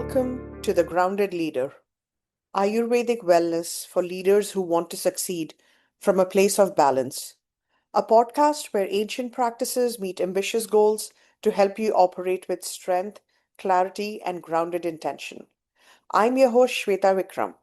Welcome to The Grounded Leader, Ayurvedic wellness for leaders who want to succeed from a place of balance. A podcast where ancient practices meet ambitious goals to help you operate with strength, clarity, and grounded intention. I'm your host, Shweta Vikram,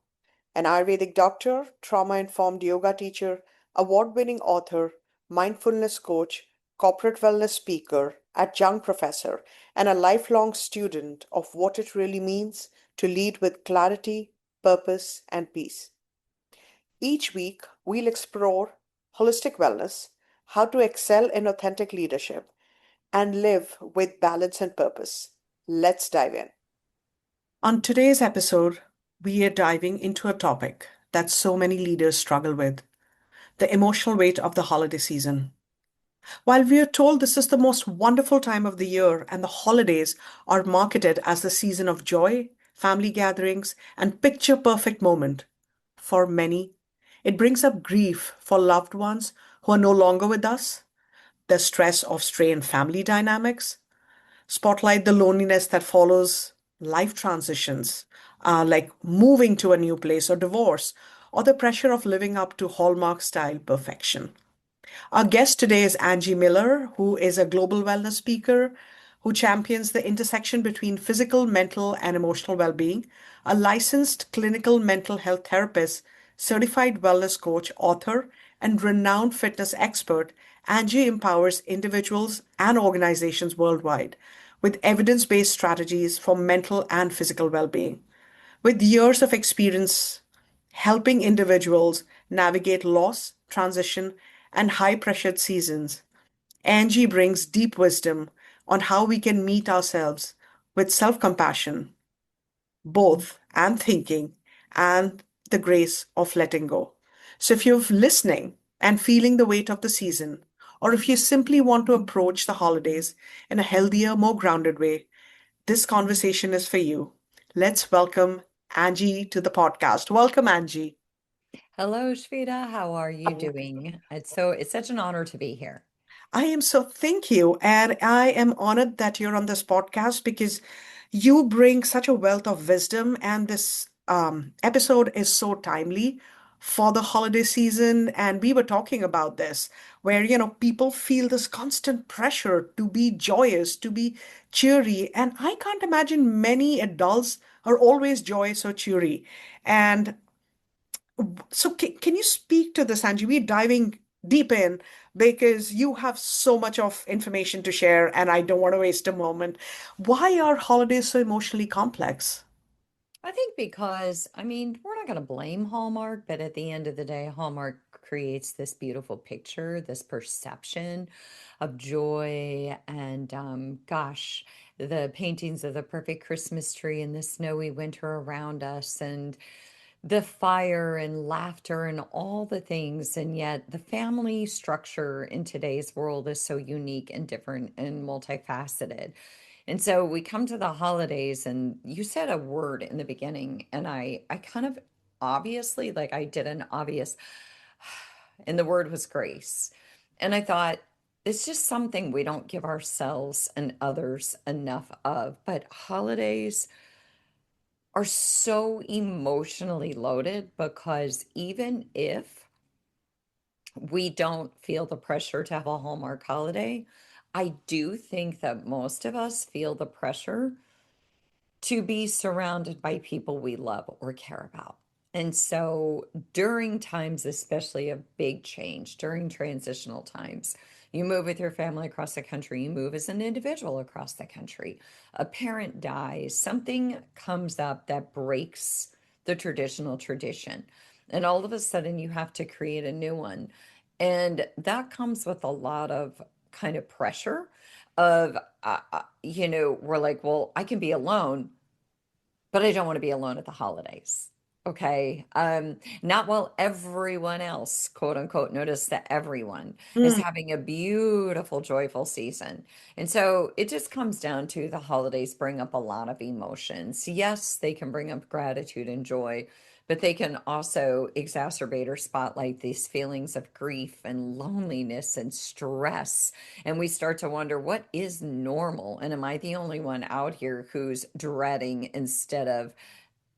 an Ayurvedic doctor, trauma informed yoga teacher, award winning author, mindfulness coach, corporate wellness speaker, adjunct professor, and a lifelong student of what it really means to lead with clarity, purpose, and peace. Each week, we'll explore holistic wellness, how to excel in authentic leadership, and live with balance and purpose. Let's dive in. On today's episode, we are diving into a topic that so many leaders struggle with: the emotional weight of the holiday season. While we are told this is the most wonderful time of the year and the holidays are marketed as the season of joy, family gatherings, and picture perfect moment, for many, it brings up grief for loved ones who are no longer with us, the stress of strained family dynamics, spotlight the loneliness that follows life transitions, like moving to a new place or divorce, or the pressure of living up to Hallmark-style perfection. Our guest today is Angie Miller, who is a global wellness speaker who champions the intersection between physical, mental, and emotional well being, a licensed clinical mental health therapist, certified wellness coach, author, and renowned fitness expert. Angie empowers individuals and organizations worldwide with evidence based strategies for mental and physical well being. With years of experience helping individuals navigate loss, transition, and high pressured seasons, Angie brings deep wisdom on how we can meet ourselves with self compassion, both and thinking, and the grace of letting go. So, if you're listening and feeling the weight of the season, or if you simply want to approach the holidays in a healthier, more grounded way, this conversation is for you. Let's welcome Angie to the podcast. Welcome, Angie. Hello, Shveta. How are you doing? It's such an honor to be here. I am so thank you. And I am honored that you're on this podcast because you bring such a wealth of wisdom. And this episode is so timely for the holiday season. And we were talking about this, where, people feel this constant pressure to be joyous, to be cheery. And I can't imagine many adults are always joyous or cheery. And so can you speak to this, Angie? We're diving deep in because you have so much of information to share, and I don't want to waste a moment. Why are holidays so emotionally complex? I think because, we're not going to blame Hallmark, but at the end of the day, Hallmark creates this beautiful picture, this perception of joy, and gosh, the paintings of the perfect Christmas tree and the snowy winter around us, and the fire and laughter and all the things. And yet, the family structure in today's world is so unique and different and multifaceted. And so we come to the holidays, and you said a word in the beginning, and I kind of obviously, like I did an obvious, and the word was grace. And I thought, it's just something we don't give ourselves and others enough of. But holidays are so emotionally loaded because even if we don't feel the pressure to have a Hallmark holiday, I do think that most of us feel the pressure to be surrounded by people we love or care about. And so during times, especially of big change, during transitional times, you move with your family across the country, you move as an individual across the country, a parent dies, something comes up that breaks the traditional tradition. And all of a sudden, you have to create a new one. And that comes with a lot of kind of pressure of, we're like, well, I can be alone, but I don't want to be alone at the holidays. Okay. Not while everyone else, quote unquote, notice that everyone is Mm. having a beautiful, joyful season. And so it just comes down to the holidays bring up a lot of emotions. Yes, they can bring up gratitude and joy, but they can also exacerbate or spotlight these feelings of grief and loneliness and stress. And we start to wonder, what is normal? And am I the only one out here who's dreading instead of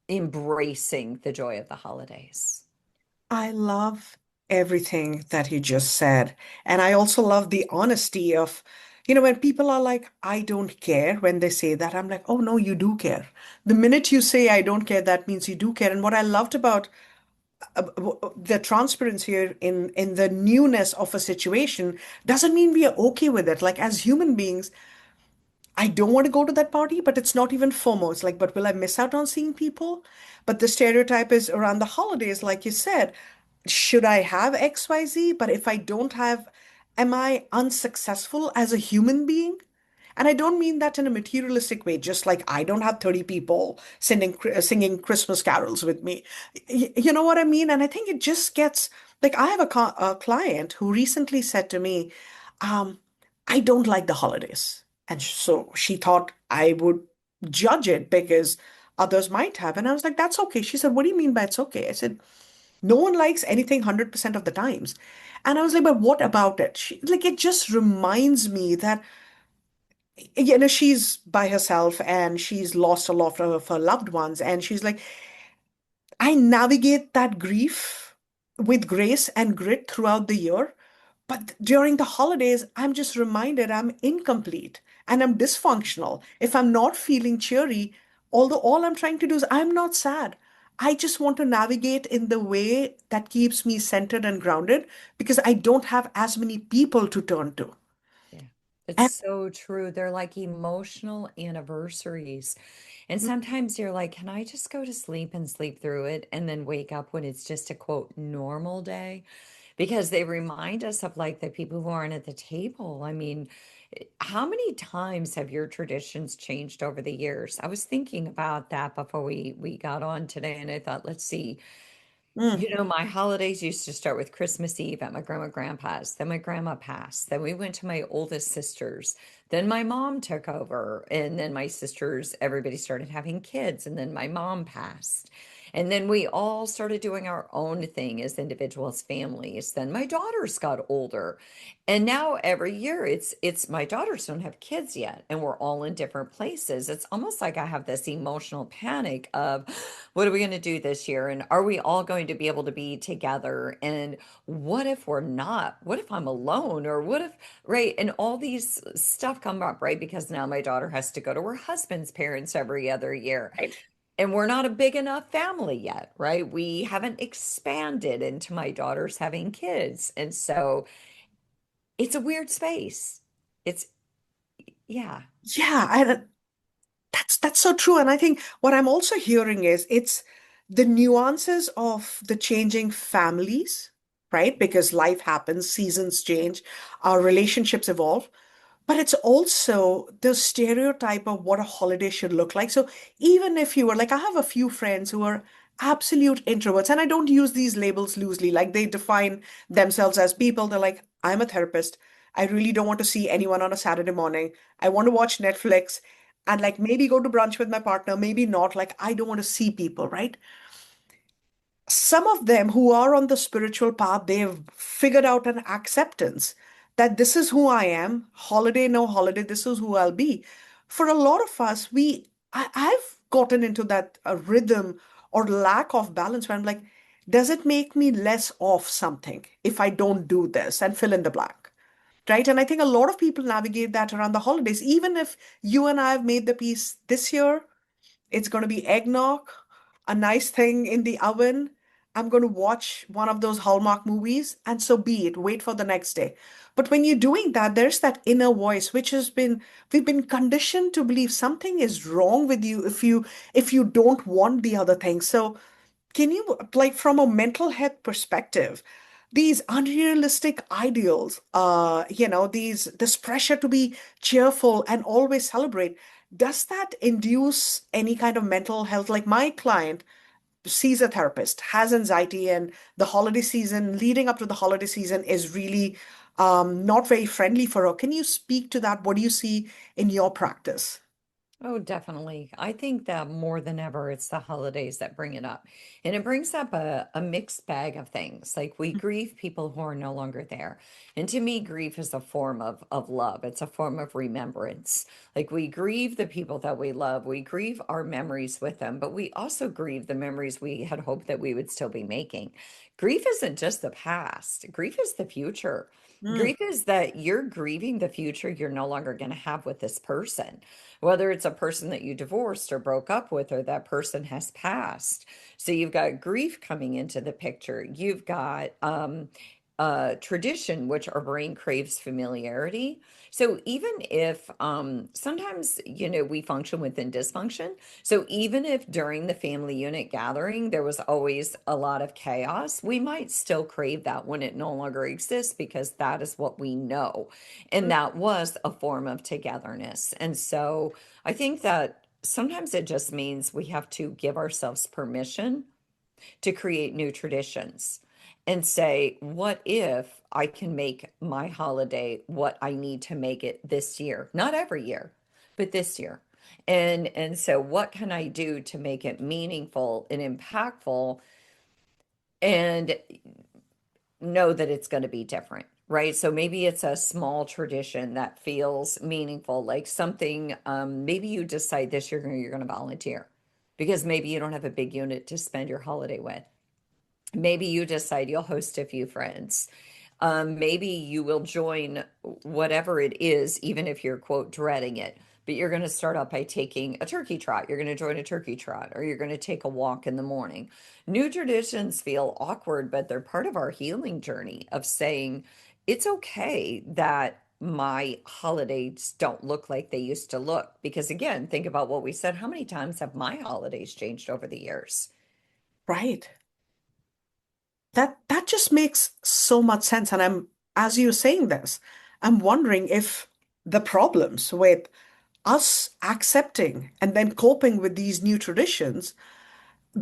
embracing the joy of the holidays? I love everything that you just said. And I also love the honesty of, when people are like, I don't care, when they say that, I'm like, oh no, you do care. The minute you say I don't care, that means you do care. And what I loved about the transparency here in the newness of a situation doesn't mean we are okay with it. Like as human beings, I don't want to go to that party, but it's not even FOMO. It's like, but will I miss out on seeing people? But the stereotype is around the holidays, like you said, should I have XYZ? But if I don't have, am I unsuccessful as a human being? And I don't mean that in a materialistic way, just like I don't have 30 people singing Christmas carols with me. You know what I mean? And I think it just gets like I have a client who recently said to me, um, I don't like the holidays. And so she thought I would judge it because others might have. And I was like, that's okay. She said, what do you mean by it's okay? I said, no one likes anything 100% of the times. And I was like, but what about it? Like, it just reminds me that she's by herself and she's lost a lot of her loved ones. And she's like, I navigate that grief with grace and grit throughout the year. But during the holidays, I'm just reminded I'm incomplete and I'm dysfunctional. If I'm not feeling cheery, although all I'm trying to do is I'm not sad. I just want to navigate in the way that keeps me centered and grounded because I don't have as many people to turn to. Yeah. It's And so true. They're like emotional anniversaries. And sometimes you're like, can I just go to sleep and sleep through it and then wake up when it's just a quote normal day? Because they remind us of like the people who aren't at the table. I mean, how many times have your traditions changed over the years? I was thinking about that before we got on today, and I thought, let's see. mm, You know, my holidays used to start with Christmas Eve at my grandma and grandpa's. Then my grandma passed. Then we went to my oldest sister's. Then my mom took over. And then my sisters, everybody started having kids. And then my mom passed. And then we all started doing our own thing as individuals, families. Then my daughters got older. And now every year it's my daughters don't have kids yet. And we're all in different places. It's almost like I have this emotional panic of what are we going to do this year? And are we all going to be able to be together? And what if we're not? What if I'm alone? Or what if, right? And all these stuff come up, right? Because now my daughter has to go to her husband's parents every other year. right. And we're not a big enough family yet, right? We haven't expanded into my daughter's having kids. And so it's a weird space. It's, yeah. Yeah, that's so true. And I think what I'm also hearing is it's the nuances of the changing families, right? Because life happens, seasons change, our relationships evolve. But it's also the stereotype of what a holiday should look like. So even if you were like, I have a few friends who are absolute introverts, and I don't use these labels loosely, like they define themselves as people. They're like, I'm a therapist. I really don't want to see anyone on a Saturday morning. I want to watch Netflix and like maybe go to brunch with my partner, maybe not. Like, I don't want to see people, right? Some of them who are on the spiritual path, they've figured out an acceptance that this is who I am, holiday, no holiday, this is who I'll be. For a lot of us, I've gotten into that rhythm or lack of balance where I'm like, does it make me less of something if I don't do this and fill in the blank? Right. And I think a lot of people navigate that around the holidays. Even if you and I have made the peace this year, it's going to be eggnog, a nice thing in the oven. I'm going to watch one of those Hallmark movies, and so be it. Wait for the next day. But when you're doing that, there's that inner voice, which we've been conditioned to believe something is wrong with you if you don't want the other thing. So can you, like, from a mental health perspective, these unrealistic ideals, this pressure to be cheerful and always celebrate, does that induce any kind of mental health? Like my client sees a therapist, has anxiety, and the holiday season, leading up to the holiday season, is really not very friendly for her. Can you speak to that? What do you see in your practice? Oh, definitely. I think that more than ever, it's the holidays that bring it up. And it brings up a mixed bag of things. Like we grieve people who are no longer there. And to me, grief is a form of love. It's a form of remembrance. Like we grieve the people that we love. We grieve our memories with them, but we also grieve the memories we had hoped that we would still be making. Grief isn't just the past. Grief is the future. Mm, Grief is that you're grieving the future you're no longer going to have with this person, whether it's a person that you divorced or broke up with, or that person has passed. So you've got grief coming into the picture. You've got tradition, which our brain craves familiarity. So even if sometimes, we function within dysfunction. So even if during the family unit gathering, there was always a lot of chaos, we might still crave that when it no longer exists because that is what we know. And mm, that was a form of togetherness. And so I think that sometimes it just means we have to give ourselves permission to create new traditions and say, what if I can make my holiday what I need to make it this year? Not every year, but this year. And so what can I do to make it meaningful and impactful and know that it's going to be different, right? So maybe it's a small tradition that feels meaningful, like something, maybe you decide this year you're going to volunteer because maybe you don't have a big unit to spend your holiday with. Maybe you decide you'll host a few friends. Maybe you will join whatever it is, even if you're, quote, dreading it. But you're going to start out by taking a turkey trot. You're going to join a turkey trot, or you're going to take a walk in the morning. New traditions feel awkward, but they're part of our healing journey of saying it's okay that my holidays don't look like they used to look. Because again, think about what we said. How many times have my holidays changed over the years? right. That just makes so much sense. And as you're saying this, I'm wondering if the problems with us accepting and then coping with these new traditions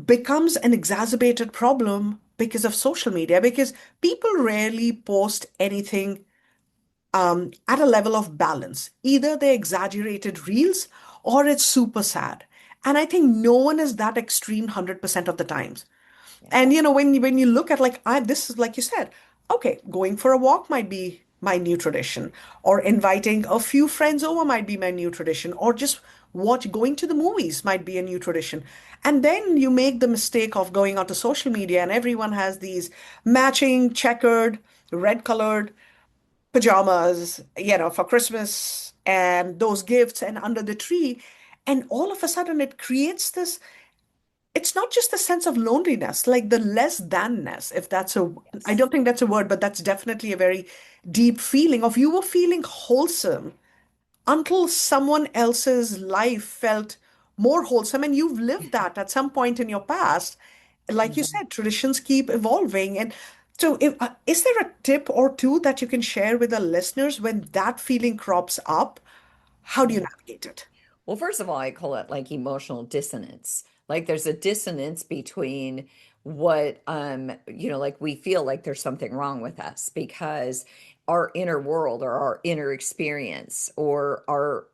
becomes an exacerbated problem because of social media, because people rarely post anything at a level of balance. Either they exaggerated reels or it's super sad. And I think no one is that extreme 100% of the times. Yeah. And when you look at like this is like you said, okay, going for a walk might be my new tradition, or inviting a few friends over might be my new tradition, or just going to the movies might be a new tradition. And then you make the mistake of going onto social media and everyone has these matching checkered, red colored pajamas, for Christmas and those gifts and under the tree. And all of a sudden it creates this, it's not just the sense of loneliness, like the less thanness, if I Yes. don't think that's a word, but that's definitely a very deep feeling of you were feeling wholesome until someone else's life felt more wholesome. And you've lived that at some point in your past. Like you Mhm. said, traditions keep evolving. And so, is there a tip or two that you can share with the listeners when that feeling crops up? How do you Yeah. navigate it? Well, first of all, I call it like emotional dissonance. Like there's a dissonance between what like we feel like there's something wrong with us because our inner world or our inner experience or our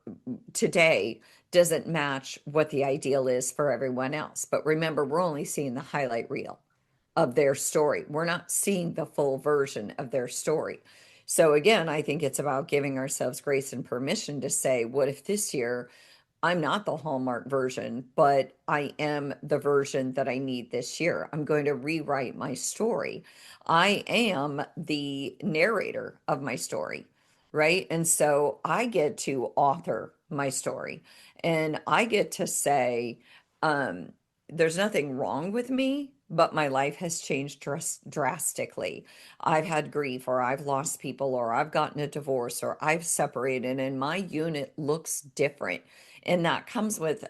today doesn't match what the ideal is for everyone else. But remember, we're only seeing the highlight reel of their story. We're not seeing the full version of their story. So again, I think it's about giving ourselves grace and permission to say, what if this year I'm not the Hallmark version, but I am the version that I need this year. I'm going to rewrite my story. I am the narrator of my story, right? And so I get to author my story and I get to say, um, there's nothing wrong with me, but my life has changed drastically. I've had grief, or I've lost people, or I've gotten a divorce, or I've separated, and my unit looks different, and that comes with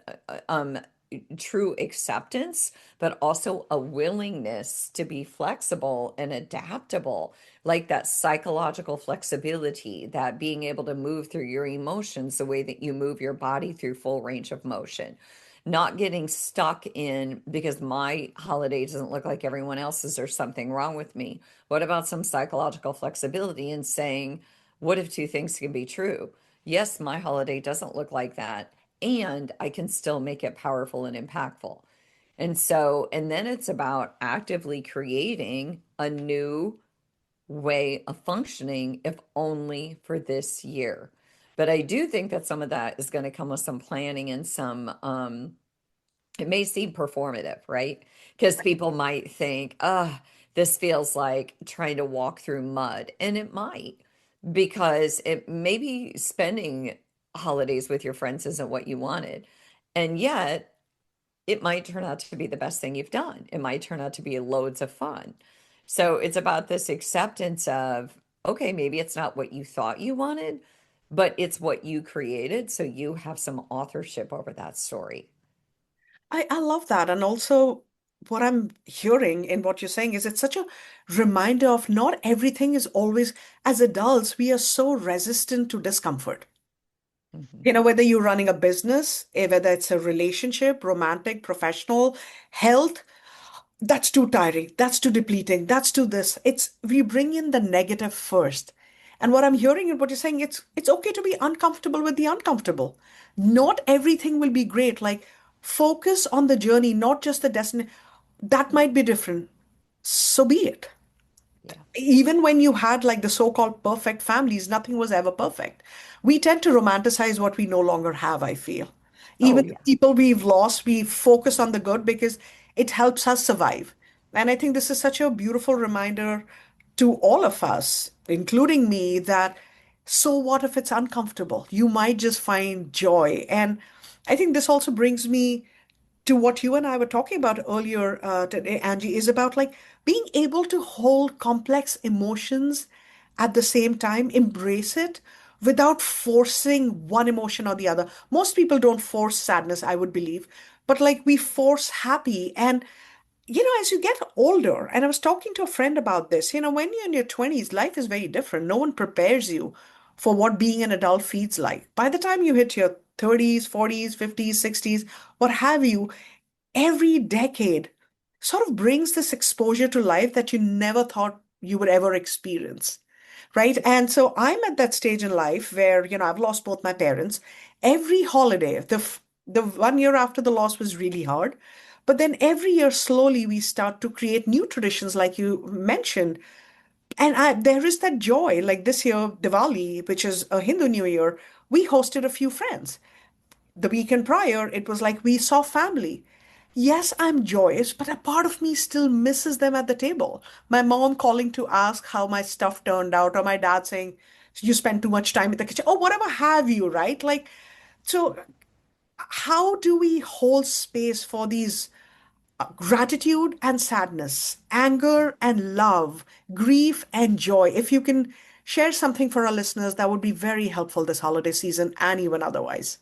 true acceptance, but also a willingness to be flexible and adaptable, like that psychological flexibility, that being able to move through your emotions the way that you move your body through full range of motion. Not getting stuck in because my holiday doesn't look like everyone else's, there's something wrong with me. What about some psychological flexibility in saying, what if two things can be true? Yes, my holiday doesn't look like that. and I can still make it powerful and impactful. And so, and then it's about actively creating a new way of functioning, if only for this year. But I do think that some of that is going to come with some planning and some, it may seem performative, right? Because people might think, this feels like trying to walk through mud. And it might, because it maybe spending holidays with your friends isn't what you wanted. And yet, it might turn out to be the best thing you've done. It might turn out to be loads of fun. So it's about this acceptance of, okay, maybe it's not what you thought you wanted, but it's what you created. So you have some authorship over that story. I love that. And also, what I'm hearing in what you're saying is it's such a reminder of not everything is always, as adults, we are so resistant to discomfort. Mhm. Whether you're running a business, whether it's a relationship, romantic, professional, health, that's too tiring. That's too depleting. That's too this. It's we bring in the negative first. And what I'm hearing and what you're saying, it's okay to be uncomfortable with the uncomfortable. Not everything will be great. Like focus on the journey, not just the destination. That might be different. So be it. Yeah. Even when you had like the so-called perfect families, nothing was ever perfect. We tend to romanticize what we no longer have, I feel. Oh, Even the yeah. people we've lost, we focus on the good because it helps us survive. And I think this is such a beautiful reminder to all of us, including me, that so what if it's uncomfortable? You might just find joy. And I think this also brings me to what you and I were talking about earlier today, Angie, is about like being able to hold complex emotions at the same time, embrace it without forcing one emotion or the other. Most people don't force sadness, I would believe, but like we force happy. And as you get older, and I was talking to a friend about this, when you're in your 20s, life is very different. No one prepares you for what being an adult feels like. By the time you hit your 30s, 40s, 50s, 60s, what have you, every decade sort of brings this exposure to life that you never thought you would ever experience. Right. And so I'm at that stage in life where, I've lost both my parents. Every holiday, the 1 year after the loss was really hard. But then every year, slowly, we start to create new traditions, like you mentioned. And there is that joy. Like this year, Diwali, which is a Hindu New Year, we hosted a few friends. The weekend prior, it was like we saw family. Yes, I'm joyous, but a part of me still misses them at the table. My mom calling to ask how my stuff turned out, or my dad saying, you spend too much time in the kitchen, or whatever have you, right? Like, so how do we hold space for these gratitude and sadness, anger and love, grief and joy? If you can share something for our listeners, that would be very helpful this holiday season and even otherwise.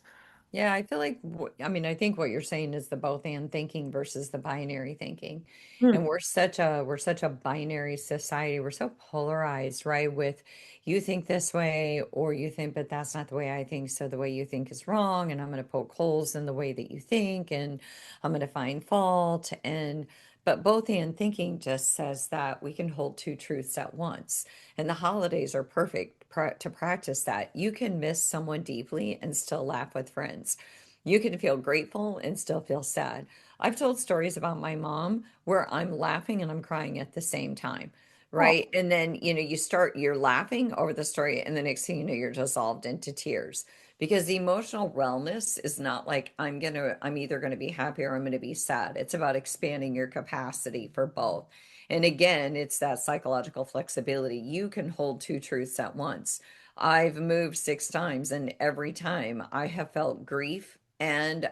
Yeah, I feel like, I mean, I think what you're saying is the both and thinking versus the binary thinking. Hmm. And we're such a binary society. We're so polarized, right? With you think this way or you think, but that's not the way I think. So the way you think is wrong. And I'm going to poke holes in the way that you think and I'm going to find fault. But both and thinking just says that we can hold two truths at once. And the holidays are perfect to practice that. You can miss someone deeply and still laugh with friends. You can feel grateful and still feel sad. I've told stories about my mom where I'm laughing and I'm crying at the same time, Oh, right? And then, you're laughing over the story, and the next thing you know, you're dissolved into tears because the emotional wellness is not like I'm either going to be happy or I'm going to be sad. It's about expanding your capacity for both. And again, it's that psychological flexibility. You can hold two truths at once. I've moved 6 times, and every time I have felt grief and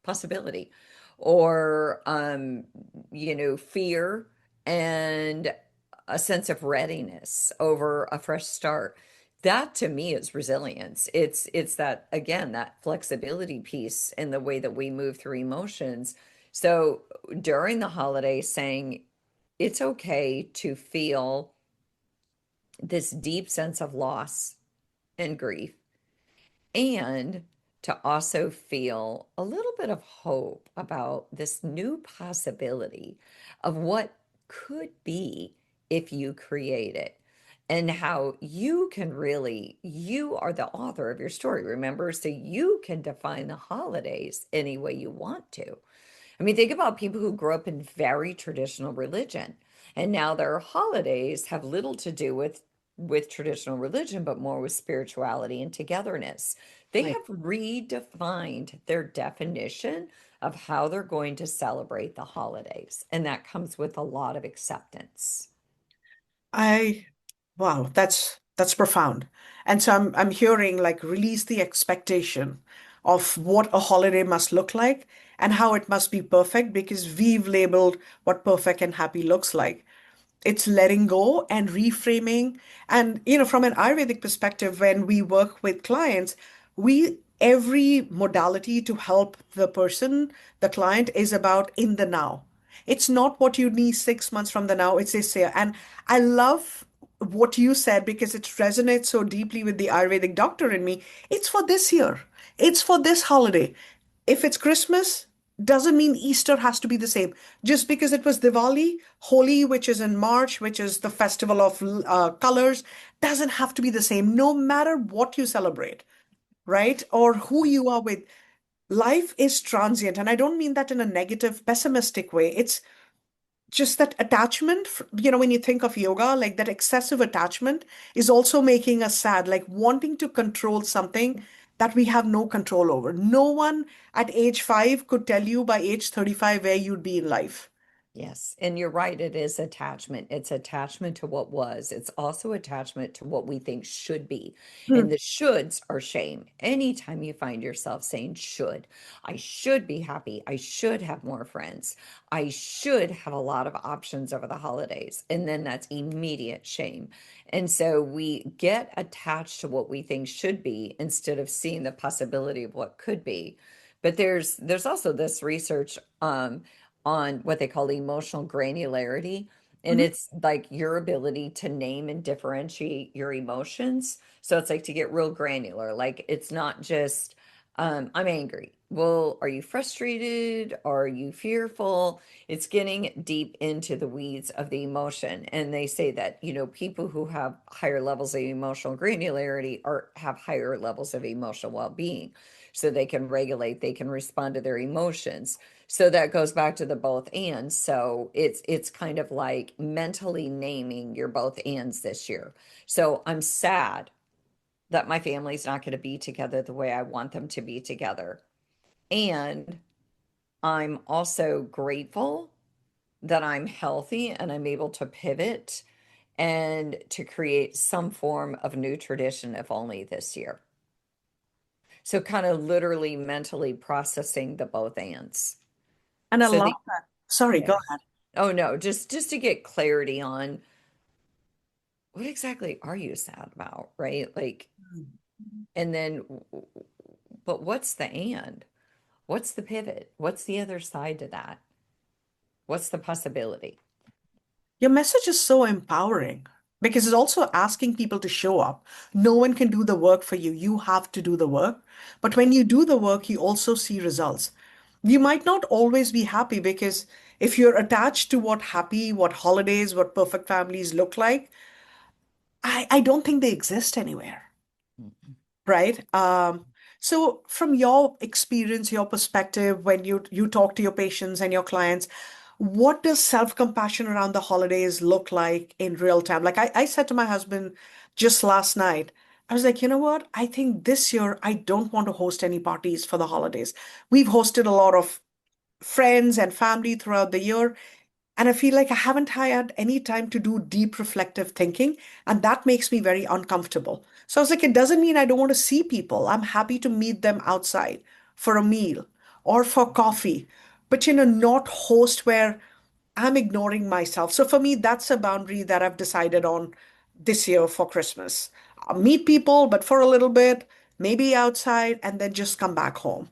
possibility, or fear and a sense of readiness over a fresh start. That to me is resilience. It's that, again, that flexibility piece in the way that we move through emotions. So during the holiday, saying it's okay to feel this deep sense of loss and grief, and to also feel a little bit of hope about this new possibility of what could be if you create it. and how you can really, you are the author of your story, remember? So you can define the holidays any way you want to. I mean, think about people who grew up in very traditional religion, and now their holidays have little to do with traditional religion, but more with spirituality and togetherness. They Right. have redefined their definition of how they're going to celebrate the holidays, and that comes with a lot of acceptance. I Wow, that's profound. And so I'm hearing like release the expectation of what a holiday must look like and how it must be perfect because we've labeled what perfect and happy looks like. It's letting go and reframing. And, from an Ayurvedic perspective, when we work with clients, every modality to help the person, the client, is about in the now. It's not what you need 6 months from the now, it's this year. And I love what you said because it resonates so deeply with the Ayurvedic doctor in me. It's for this year, it's for this holiday. If it's Christmas, doesn't mean Easter has to be the same. Just because it was Diwali, Holi, which is in March, which is the festival of colors, doesn't have to be the same, no matter what you celebrate, right? Or who you are with. Life is transient. And I don't mean that in a negative, pessimistic way. It's just that attachment, when you think of yoga, like that excessive attachment is also making us sad, like wanting to control something that we have no control over. No one at age 5 could tell you by age 35 where you'd be in life. Yes, and you're right, it is attachment. It's attachment to what was. It's also attachment to what we think should be. And Hmm. the shoulds are shame. Anytime you find yourself saying should, I should be happy, I should have more friends, I should have a lot of options over the holidays. And then that's immediate shame. And so we get attached to what we think should be instead of seeing the possibility of what could be. But there's also this research on what they call emotional granularity. And Mhm. it's like your ability to name and differentiate your emotions. So it's like to get real granular. Like it's not just, I'm angry. Well, are you frustrated? Are you fearful? It's getting deep into the weeds of the emotion. And they say that, people who have higher levels of emotional granularity have higher levels of emotional well-being. So they can regulate, they can respond to their emotions. So that goes back to the both ands. So it's kind of like mentally naming your both ands this year. So I'm sad that my family's not going to be together the way I want them to be together. And I'm also grateful that I'm healthy and I'm able to pivot and to create some form of new tradition, if only this year. So kind of literally mentally processing the both ands. And I So love the that. Sorry, go yeah. ahead. Oh no, just to get clarity on what exactly are you sad about, right? Like, and then, but what's the and? What's the pivot? What's the other side to that? What's the possibility? Your message is so empowering because it's also asking people to show up. No one can do the work for you. You have to do the work. But when you do the work, you also see results. You might not always be happy because if you're attached to what holidays, what perfect families look like, I don't think they exist anywhere. Mm. Right. So from your experience, your perspective, when you talk to your patients and your clients, what does self-compassion around the holidays look like in real time? Like I said to my husband just last night, I was like, you know what? I think this year I don't want to host any parties for the holidays. We've hosted a lot of friends and family throughout the year. And I feel like I haven't had any time to do deep reflective thinking. And that makes me very uncomfortable. So I was like, it doesn't mean I don't want to see people. I'm happy to meet them outside for a meal or for coffee, but not host where I'm ignoring myself. So for me, that's a boundary that I've decided on this year for Christmas. I'll meet people, but for a little bit, maybe outside, and then just come back home.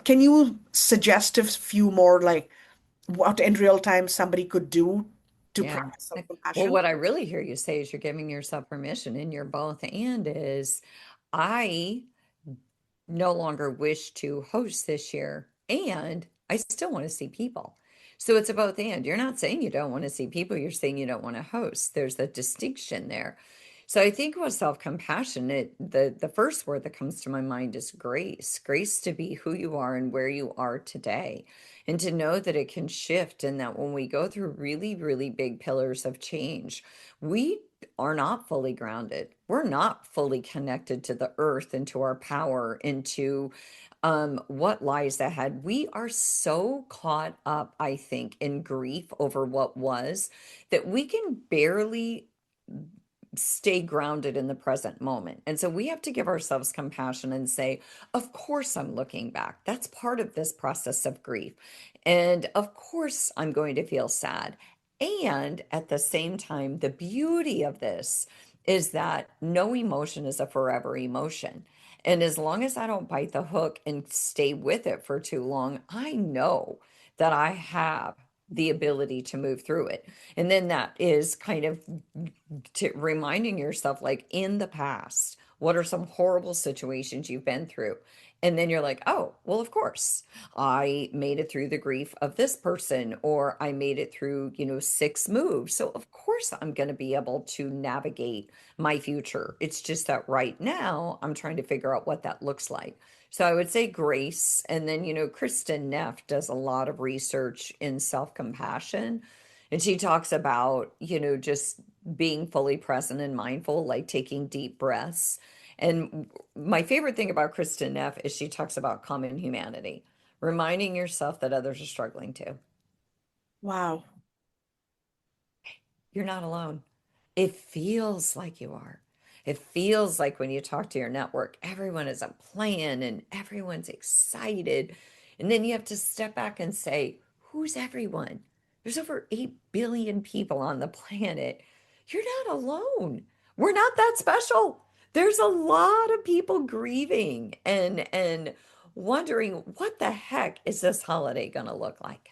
Can you suggest a few more, like what in real time somebody could do to Yeah. practice Well, self-compassion? what I really hear you say is you're giving yourself permission and your both and is I no longer wish to host this year and I still want to see people. So it's a both and. You're not saying you don't want to see people, you're saying you don't want to host. There's a distinction there. So I think with self-compassion, the first word that comes to my mind is grace. Grace to be who you are and where you are today. And to know that it can shift and that when we go through really, really big pillars of change, we are not fully grounded. We're not fully connected to the earth and to our power and to what lies ahead. We are so caught up, I think, in grief over what was that we can barely stay grounded in the present moment. And so we have to give ourselves compassion and say, of course, I'm looking back. That's part of this process of grief. And of course, I'm going to feel sad. And at the same time, the beauty of this is that no emotion is a forever emotion. And as long as I don't bite the hook and stay with it for too long, I know that I have the ability to move through it. And then that is kind of to reminding yourself, like in the past, what are some horrible situations you've been through? And then you're like, oh, well, of course, I made it through the grief of this person, or I made it through, 6 moves. So, of course, I'm going to be able to navigate my future. It's just that right now, I'm trying to figure out what that looks like. So, I would say grace. And then, Kristen Neff does a lot of research in self compassion. And she talks about, just being fully present and mindful, like taking deep breaths. And my favorite thing about Kristen Neff is she talks about common humanity, reminding yourself that others are struggling too. Wow. You're not alone. It feels like you are. It feels like when you talk to your network, everyone is a plan and everyone's excited. And then you have to step back and say, who's everyone? There's over 8 billion people on the planet. You're not alone. We're not that special. There's a lot of people grieving and wondering what the heck is this holiday going to look like?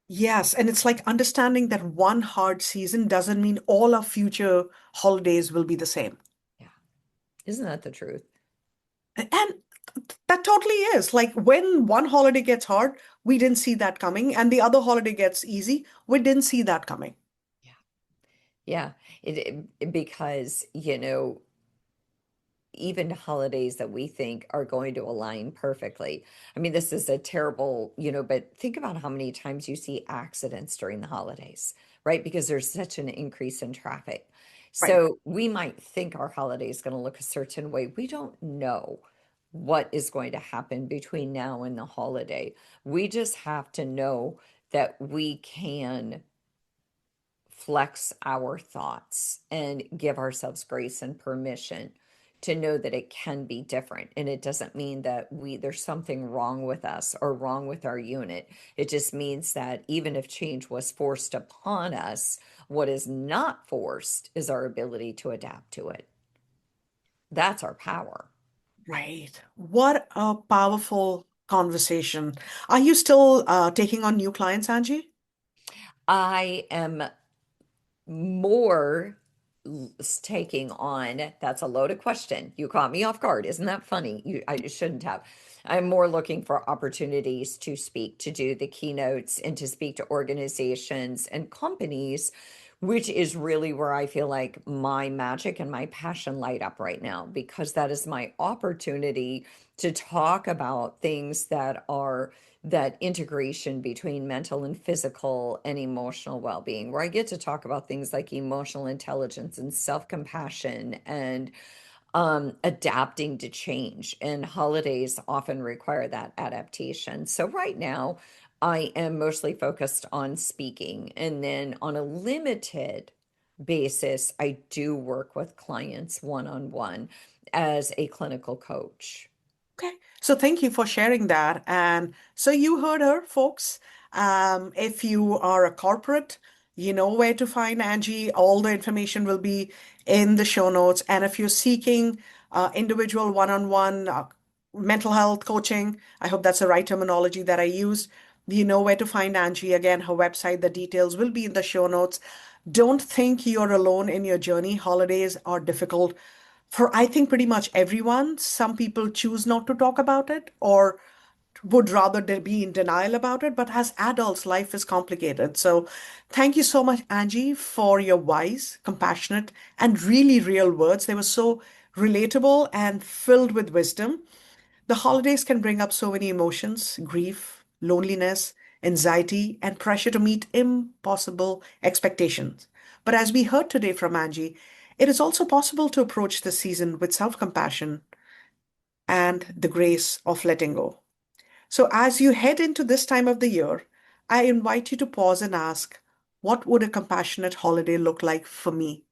Yes, and it's like understanding that one hard season doesn't mean all our future holidays will be the same. Yeah. Isn't that the truth? And that totally is. Like when one holiday gets hard, we didn't see that coming, and the other holiday gets easy, we didn't see that coming. Yeah. Yeah. Because, even holidays that we think are going to align perfectly. I mean, this is a terrible, but think about how many times you see accidents during the holidays, right? Because there's such an increase in traffic. Right. So we might think our holiday is going to look a certain way. We don't know what is going to happen between now and the holiday. We just have to know that we can flex our thoughts and give ourselves grace and permission to know that it can be different. And it doesn't mean that there's something wrong with us or wrong with our unit. It just means that even if change was forced upon us, what is not forced is our ability to adapt to it. That's our power. Right. What a powerful conversation. Are you still taking on new clients, Angie? I am more taking on, that's a loaded question. You caught me off guard. Isn't that funny? I shouldn't have. I'm more looking for opportunities to speak, to do the keynotes, and to speak to organizations and companies, which is really where I feel like my magic and my passion light up right now, because that is my opportunity to talk about things that are that integration between mental and physical and emotional well-being, where I get to talk about things like emotional intelligence and self-compassion and adapting to change. And holidays often require that adaptation. So right now, I am mostly focused on speaking. And then on a limited basis, I do work with clients one-on-one as a clinical coach. Okay. So thank you for sharing that. And so you heard her, folks. If you are a corporate, you know where to find Angie. All the information will be in the show notes. And if you're seeking individual one-on-one mental health coaching, I hope that's the right terminology that I use. You know where to find Angie. Again, her website, the details will be in the show notes. Don't think you're alone in your journey. Holidays are difficult for I think pretty much everyone. Some people choose not to talk about it or would rather be in denial about it, but as adults, life is complicated. So thank you so much, Angie, for your wise, compassionate, and really real words. They were so relatable and filled with wisdom. The holidays can bring up so many emotions: grief, loneliness, anxiety, and pressure to meet impossible expectations. But as we heard today from Angie, it is also possible to approach the season with self compassion and the grace of letting go. So, as you head into this time of the year, I invite you to pause and ask, what would a compassionate holiday look like for me?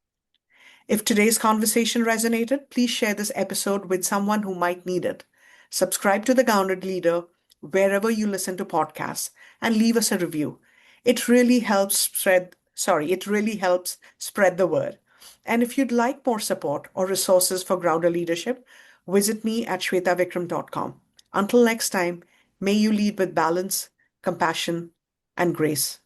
If today's conversation resonated, please share this episode with someone who might need it. Subscribe to The Grounded Leader wherever you listen to podcasts and leave us a review. It really helps spread the word. And if you'd like more support or resources for grounded leadership, visit me at shwetavikram.com. Until next time, may you lead with balance, compassion, and grace.